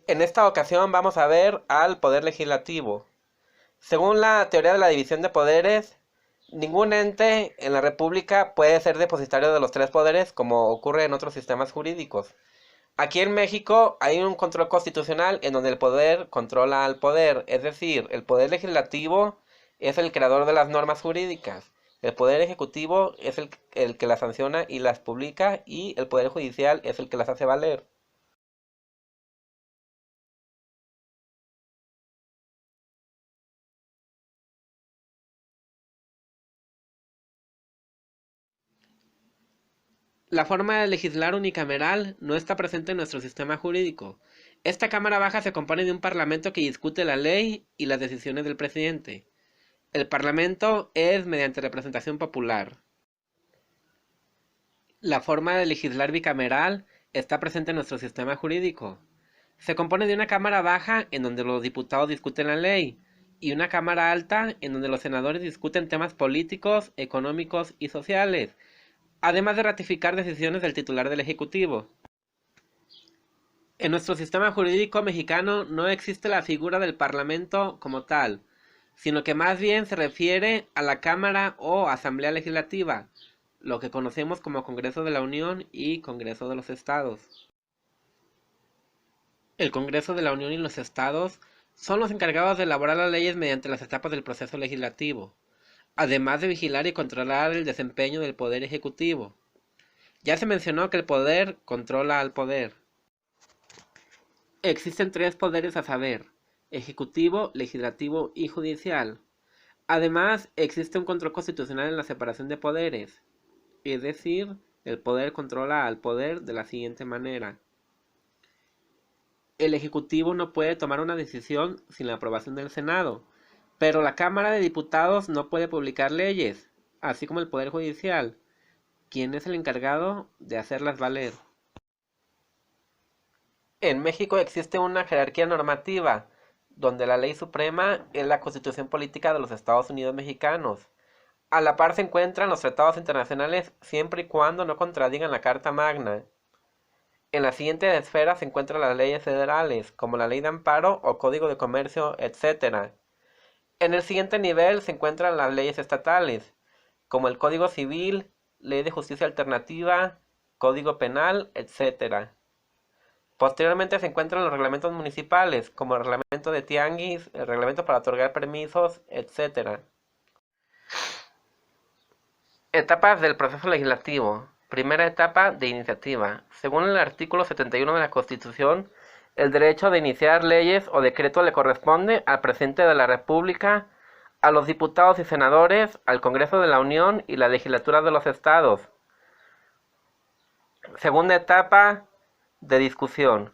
En esta ocasión vamos a ver al poder legislativo. Según la teoría de la división de poderes, ningún ente en la República puede ser depositario de los tres poderes como ocurre en otros sistemas jurídicos. Aquí en México hay un control constitucional en donde el poder controla al poder, es decir, el poder legislativo es el creador de las normas jurídicas, el poder ejecutivo es el que las sanciona y las publica y el poder judicial es el que las hace valer. La forma de legislar unicameral no está presente en nuestro sistema jurídico. Esta Cámara Baja se compone de un Parlamento que discute la ley y las decisiones del presidente. El Parlamento es mediante representación popular. La forma de legislar bicameral está presente en nuestro sistema jurídico. Se compone de una Cámara Baja en donde los diputados discuten la ley y una Cámara Alta en donde los senadores discuten temas políticos, económicos y sociales, además de ratificar decisiones del titular del Ejecutivo. En nuestro sistema jurídico mexicano no existe la figura del Parlamento como tal, sino que más bien se refiere a la Cámara o Asamblea Legislativa, lo que conocemos como Congreso de la Unión y Congreso de los Estados. El Congreso de la Unión y los Estados son los encargados de elaborar las leyes mediante las etapas del proceso legislativo, además de vigilar y controlar el desempeño del Poder Ejecutivo. Ya se mencionó que el poder controla al poder. Existen tres poderes a saber: ejecutivo, legislativo y judicial. Además, existe un control constitucional en la separación de poderes, es decir, el poder controla al poder de la siguiente manera. El ejecutivo no puede tomar una decisión sin la aprobación del Senado, pero la Cámara de Diputados no puede publicar leyes, así como el Poder Judicial, quien es el encargado de hacerlas valer. En México existe una jerarquía normativa, donde la ley suprema es la Constitución Política de los Estados Unidos Mexicanos. A la par se encuentran los tratados internacionales siempre y cuando no contradigan la Carta Magna. En la siguiente esfera se encuentran las leyes federales, como la Ley de Amparo o Código de Comercio, etc. En el siguiente nivel se encuentran las leyes estatales, como el Código Civil, Ley de Justicia Alternativa, Código Penal, etc. Posteriormente se encuentran los reglamentos municipales, como el reglamento de tianguis, el reglamento para otorgar permisos, etc. Etapas del proceso legislativo. Primera etapa de iniciativa. Según el artículo 71 de la Constitución, el derecho de iniciar leyes o decretos le corresponde al presidente de la República, a los diputados y senadores, al Congreso de la Unión y la legislatura de los estados. Segunda etapa de discusión.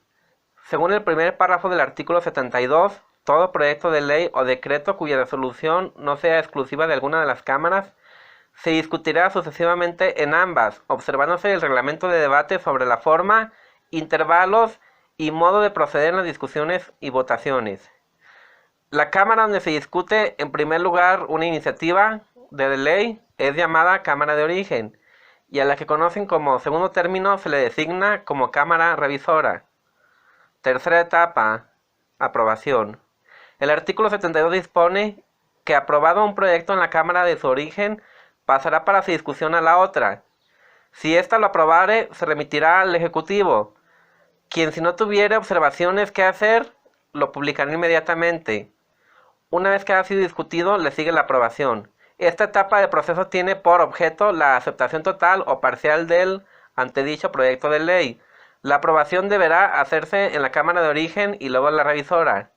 Según el primer párrafo del artículo 72, todo proyecto de ley o decreto cuya resolución no sea exclusiva de alguna de las cámaras se discutirá sucesivamente en ambas, observándose el reglamento de debate sobre la forma, intervalos y modo de proceder en las discusiones y votaciones. La cámara donde se discute en primer lugar una iniciativa de ley es llamada Cámara de Origen, y a la que conocen como segundo término se le designa como Cámara Revisora. Tercera etapa, aprobación. El artículo 72 dispone que aprobado un proyecto en la Cámara de su origen, pasará para su discusión a la otra. Si ésta lo aprobare, se remitirá al Ejecutivo, quien si no tuviere observaciones que hacer, lo publicará inmediatamente. Una vez que ha sido discutido, le sigue la aprobación. Esta etapa del proceso tiene por objeto la aceptación total o parcial del antedicho proyecto de ley. La aprobación deberá hacerse en la Cámara de Origen y luego en la revisora.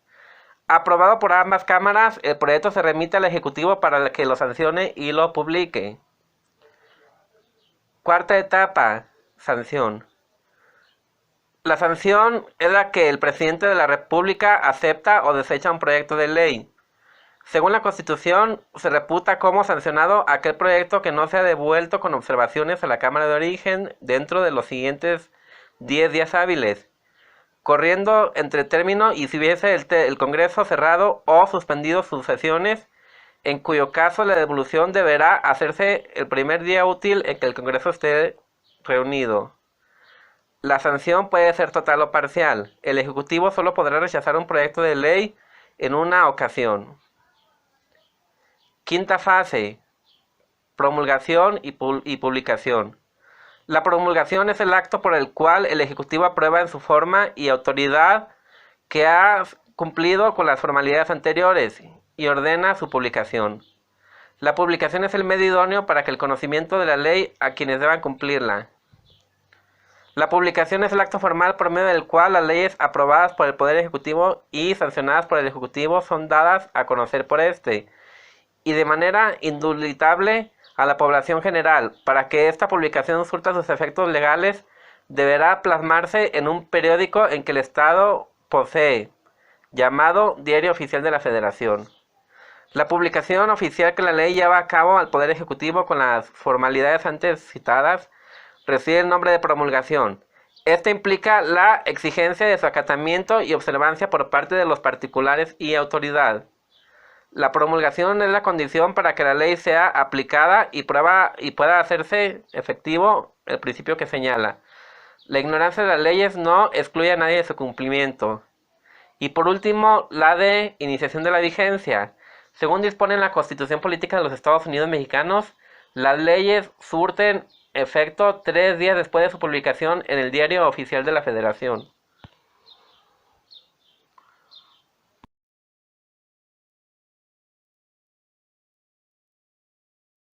Aprobado por ambas cámaras, el proyecto se remite al Ejecutivo para que lo sancione y lo publique. Cuarta etapa, sanción. La sanción es la que el presidente de la República acepta o desecha un proyecto de ley. Según la Constitución, se reputa como sancionado aquel proyecto que no sea devuelto con observaciones a la Cámara de Origen dentro de los siguientes 10 días hábiles, corriendo entre término y si hubiese el Congreso cerrado o suspendido sus sesiones, en cuyo caso la devolución deberá hacerse el primer día útil en que el Congreso esté reunido. La sanción puede ser total o parcial. El Ejecutivo solo podrá rechazar un proyecto de ley en una ocasión. Quinta fase: promulgación y publicación. La promulgación es el acto por el cual el Ejecutivo aprueba en su forma y autoridad que ha cumplido con las formalidades anteriores y ordena su publicación. La publicación es el medio idóneo para que el conocimiento de la ley a quienes deban cumplirla. La publicación es el acto formal por medio del cual las leyes aprobadas por el Poder Ejecutivo y sancionadas por el Ejecutivo son dadas a conocer por éste, y de manera indubitable a la población general. Para que esta publicación surta sus efectos legales, deberá plasmarse en un periódico en que el Estado posee, llamado Diario Oficial de la Federación. La publicación oficial que la ley lleva a cabo al Poder Ejecutivo con las formalidades antes citadas recibe el nombre de promulgación. Esta implica la exigencia de su acatamiento y observancia por parte de los particulares y autoridad. La promulgación es la condición para que la ley sea aplicada y pueda hacerse efectivo el principio que señala. La ignorancia de las leyes no excluye a nadie de su cumplimiento. Y por último, la de iniciación de la vigencia. Según dispone la Constitución Política de los Estados Unidos Mexicanos, las leyes surten efecto 3 días después de su publicación en el Diario Oficial de la Federación.